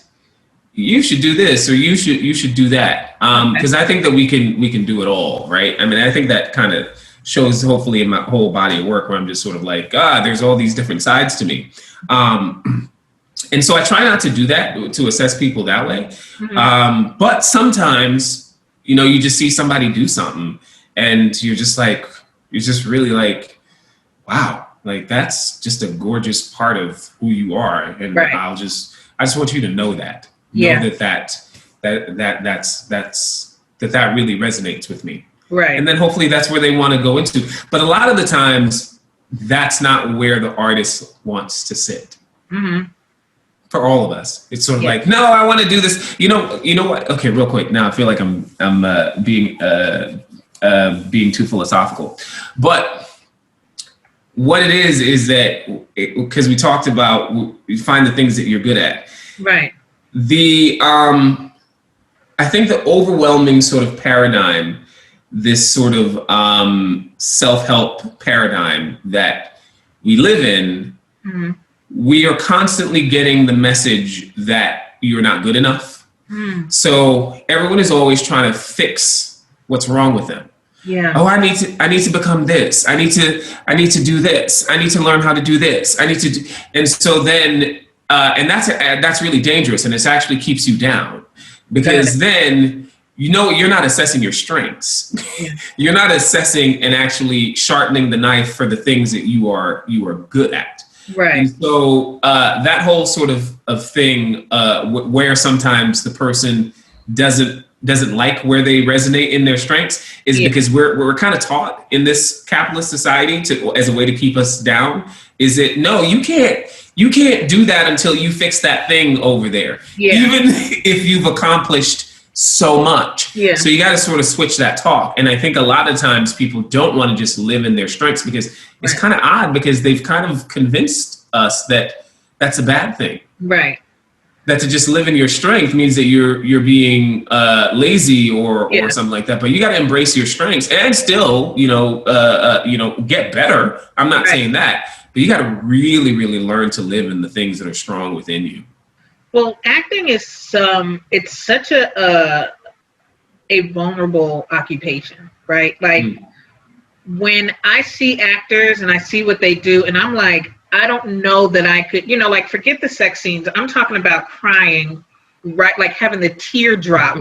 Speaker 2: you should do this or you should do that. Because I think that we can do it all, right? I mean, I think that kind of shows hopefully in my whole body of work, where I'm just sort of like, there's all these different sides to me. And so I try not to do that, to assess people that way. But sometimes, you just see somebody do something and you're just really like, wow, like that's just a gorgeous part of who you are. And I just want you to know that. Know that really resonates with me. Right. And then hopefully that's where they want to go into. But a lot of the times that's not where the artist wants to sit. For all of us, it's sort of like, no, I want to do this. You know what? Okay, real quick. Now I feel like I'm being too philosophical, but what it is that because we talked about, you find the things that you're good at. Right. I think the overwhelming sort of paradigm, this sort of self-help paradigm that we live in. We are constantly getting the message that you're not good enough. So everyone is always trying to fix what's wrong with them. Yeah. Oh, I need to become this. I need to do this. I need to learn how to do this. And so then, and that's really dangerous, and it actually keeps you down, because then you're not assessing your strengths. You're not assessing and actually sharpening the knife for the things that you are good at.
Speaker 1: Right.
Speaker 2: And so that whole sort of thing where sometimes the person doesn't like where they resonate in their strengths is because we're kind of taught in this capitalist society to as a way to keep us down. Is it no, you can't do that until you fix that thing over there, even if you've accomplished so much. So you got to sort of switch that talk. And I think a lot of times people don't want to just live in their strengths because it's kind of odd because they've kind of convinced us that that's a bad thing.
Speaker 1: Right.
Speaker 2: That to just live in your strength means that you're being lazy or something like that. But you got to embrace your strengths and still, get better. I'm not saying that, but you got to really, really learn to live in the things that are strong within you.
Speaker 1: Well, acting is it's such a vulnerable occupation, right? Like when I see actors and I see what they do, and I'm like, I don't know that I could, like forget the sex scenes. I'm talking about crying, right? Like having the tear drop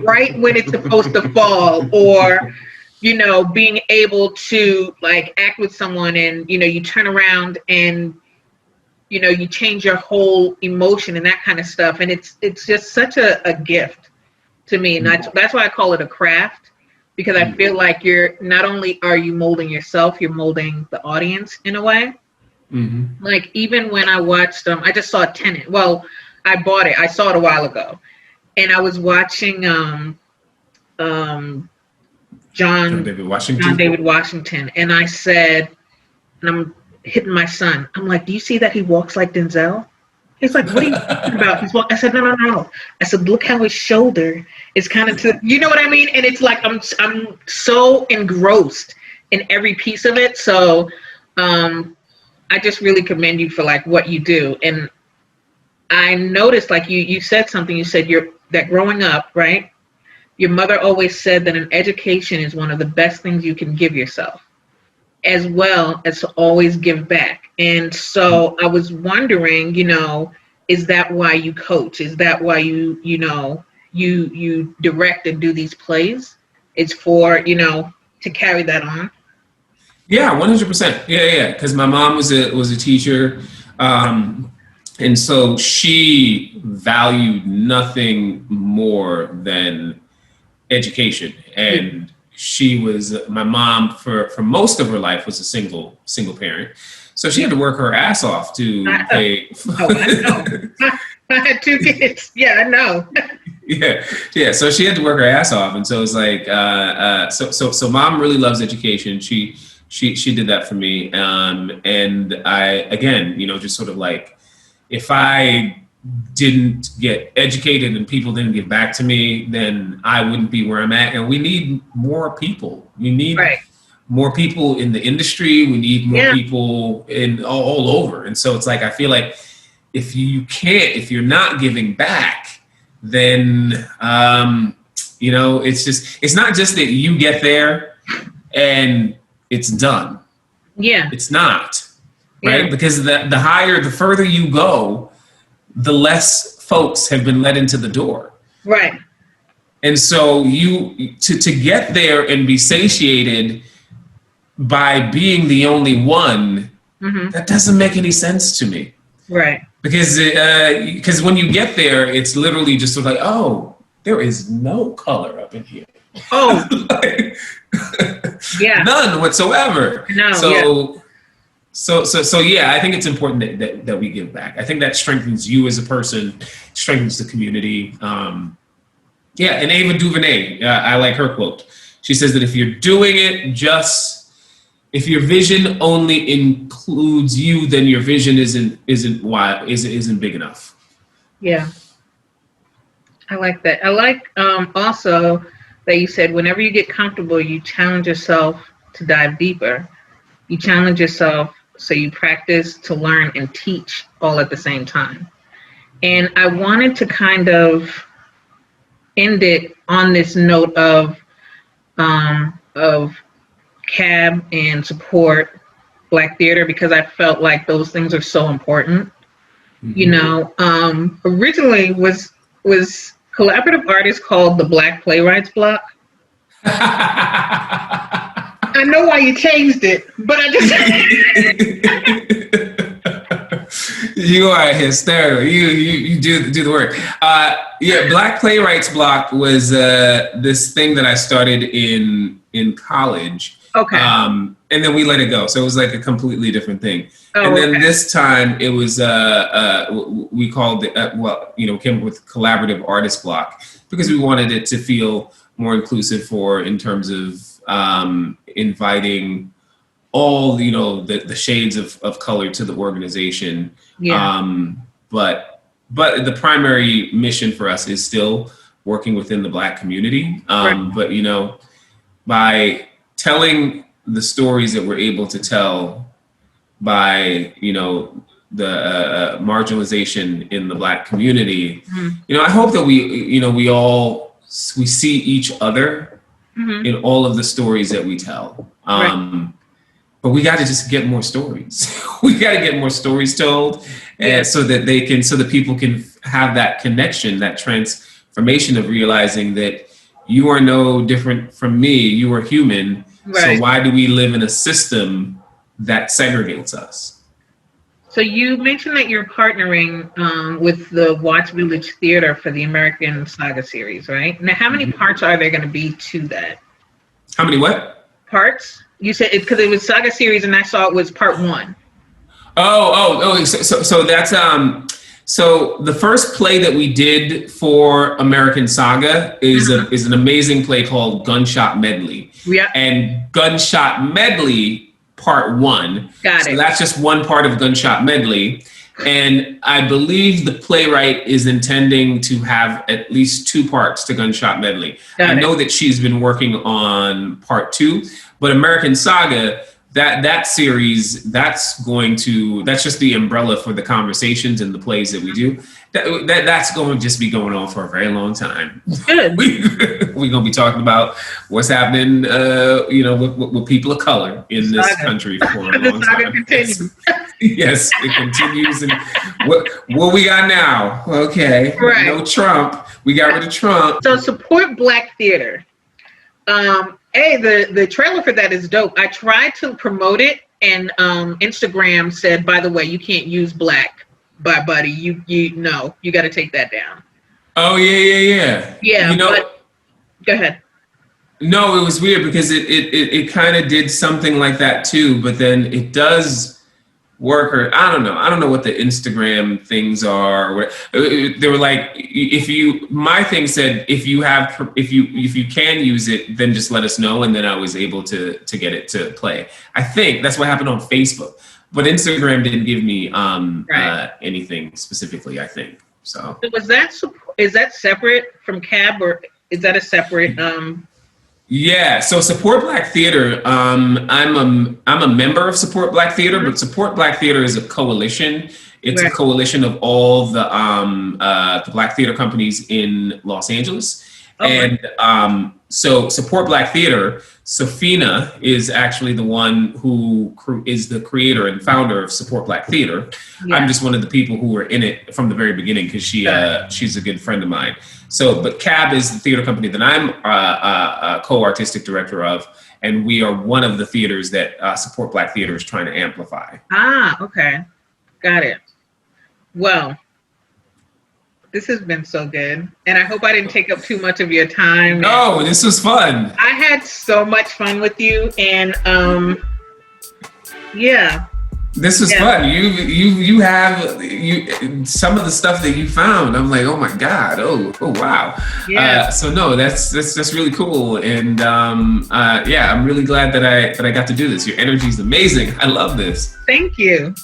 Speaker 1: right when it's supposed to fall, or, being able to like act with someone and, you turn around and, you change your whole emotion and that kind of stuff. And it's just such a gift to me. And that's why I call it a craft, because I feel like you're not only are you molding yourself, you're molding the audience in a way. Like even when I watched I just saw Tenet. Well, I bought it. I saw it a while ago, and I was watching John David Washington, and I said, and I'm hitting my son. I'm like, do you see that he walks like Denzel? He's like, what are you talking about? I said, no. I said, look how his shoulder is kind of to, you know what I mean? And it's like I'm so engrossed in every piece of it. So I just really commend you for like what you do. And I noticed like you said something, you said that growing up, right? Your mother always said that an education is one of the best things you can give yourself, as well as to always give back. And so I was wondering, is that why you coach? Is that why you direct and do these plays? It's for, to carry that on?
Speaker 2: Yeah, 100%. Yeah. Because my mom was a teacher, and so she valued nothing more than education. And my mom for most of her life was a single parent, so she had to work her ass off to pay.
Speaker 1: I know. I had 2 kids. Yeah, I know.
Speaker 2: Yeah. So she had to work her ass off, and so it's like, so mom really loves education. She did that for me. And I, again, just sort of like, if I didn't get educated and people didn't give back to me, then I wouldn't be where I'm at. And we need more people. We need more people in the industry. We need more people in all over. And so it's like, I feel like if you're not giving back, then, it's not just that you get there and it's done.
Speaker 1: Yeah.
Speaker 2: It's not, right? Because the further you go, the less folks have been let into the door.
Speaker 1: Right.
Speaker 2: And so to get there and be satiated by being the only one, that doesn't make any sense to me.
Speaker 1: Right.
Speaker 2: Because when you get there, it's literally just sort of like, oh, there is no color up in here.
Speaker 1: Oh,
Speaker 2: none whatsoever.
Speaker 1: No.
Speaker 2: So yeah, I think it's important that we give back. I think that strengthens you as a person, strengthens the community. And Ava DuVernay, I like her quote. She says that if you're doing it if your vision only includes you, then your vision isn't big enough.
Speaker 1: Yeah. I like that. I like also that you said whenever you get comfortable, you challenge yourself to dive deeper. You challenge yourself, so you practice to learn and teach all at the same time. And I wanted to kind of end it on this note of CAB and support Black theater, because I felt like those things are so important. Originally was collaborative artists called the Black Playwrights Block. I know why you changed it, but I just
Speaker 2: You are hysterical. You do the work. Yeah, Black Playwrights Block was this thing that I started in college.
Speaker 1: Okay.
Speaker 2: And then we let it go. So it was like a completely different thing.
Speaker 1: Oh,
Speaker 2: and then
Speaker 1: okay.
Speaker 2: this time it was we called it came up with Collaborative Artist Block because we wanted it to feel more inclusive in terms of inviting all the shades of color to the organization.
Speaker 1: Yeah.
Speaker 2: But the primary mission for us is still working within the Black community.
Speaker 1: Right.
Speaker 2: But by telling the stories that we're able to tell by the marginalization in the Black community, I hope that we see each other in all of the stories that we tell.
Speaker 1: Right.
Speaker 2: But we got to just get more stories. We got to get more stories told, and so that people can have that connection, that transformation of realizing that you are no different from me. You are human. Right. So why do we live in a system that segregates us?
Speaker 1: So you mentioned that you're partnering with the Watts Village Theater for the American Saga series, right? Now, how many parts are there going to be to that?
Speaker 2: How many what?
Speaker 1: Parts? You said it because it was Saga series, and I saw it was part 1.
Speaker 2: Oh! So that's so the first play that we did for American Saga is an amazing play called Gunshot Medley.
Speaker 1: Yeah.
Speaker 2: And Gunshot Medley Part 1.
Speaker 1: Got it.
Speaker 2: So that's just one part of Gunshot Medley. And I believe the playwright is intending to have at least 2 parts to Gunshot Medley. I know that she's been working on part 2, but American Saga, that series, that's just the umbrella for the conversations and the plays that we do. That's going to just be going on for a very long time.
Speaker 1: Good.
Speaker 2: We're going to be talking about what's happening, with people of color in this country for a long time.
Speaker 1: Continues.
Speaker 2: Yes, it continues. And what we got now? Okay, right. No Trump. We got rid of Trump.
Speaker 1: So support Black theater. The trailer for that is dope. I tried to promote it, and Instagram said, by the way, you can't use Black by Buddy. You got to take that down.
Speaker 2: Oh yeah.
Speaker 1: Yeah. But go ahead.
Speaker 2: No, it was weird because it kind of did something like that too, but then it does work, or I don't know what the Instagram things are. They were like, my thing said, if you can use it, then just let us know. And then I was able to get it to play. I think that's what happened on Facebook, but Instagram didn't give me anything specifically, I think. So
Speaker 1: is that separate from CAB, or is that a separate,
Speaker 2: Yeah, so Support Black Theater, I'm a member of Support Black Theater, but Support Black Theater is a coalition. It's a coalition of all the Black theater companies in Los Angeles. And so Support Black Theater, Safina is actually the one who is the creator and founder of Support Black Theater. Yeah. I'm just one of the people who were in it from the very beginning because she's a good friend of mine. So, but CAB is the theater company that I'm a co-artistic director of, and we are one of the theaters that Support Black Theater is trying to amplify.
Speaker 1: Ah, okay. Got it. Well, this has been so good, and I hope I didn't take up too much of your time.
Speaker 2: No, this was fun.
Speaker 1: I had so much fun with you, and yeah.
Speaker 2: This was fun. You have some of the stuff that you found. I'm like, oh my God, oh wow. Yeah. So no, that's really cool, and I'm really glad that I got to do this. Your energy is amazing. I love this.
Speaker 1: Thank you.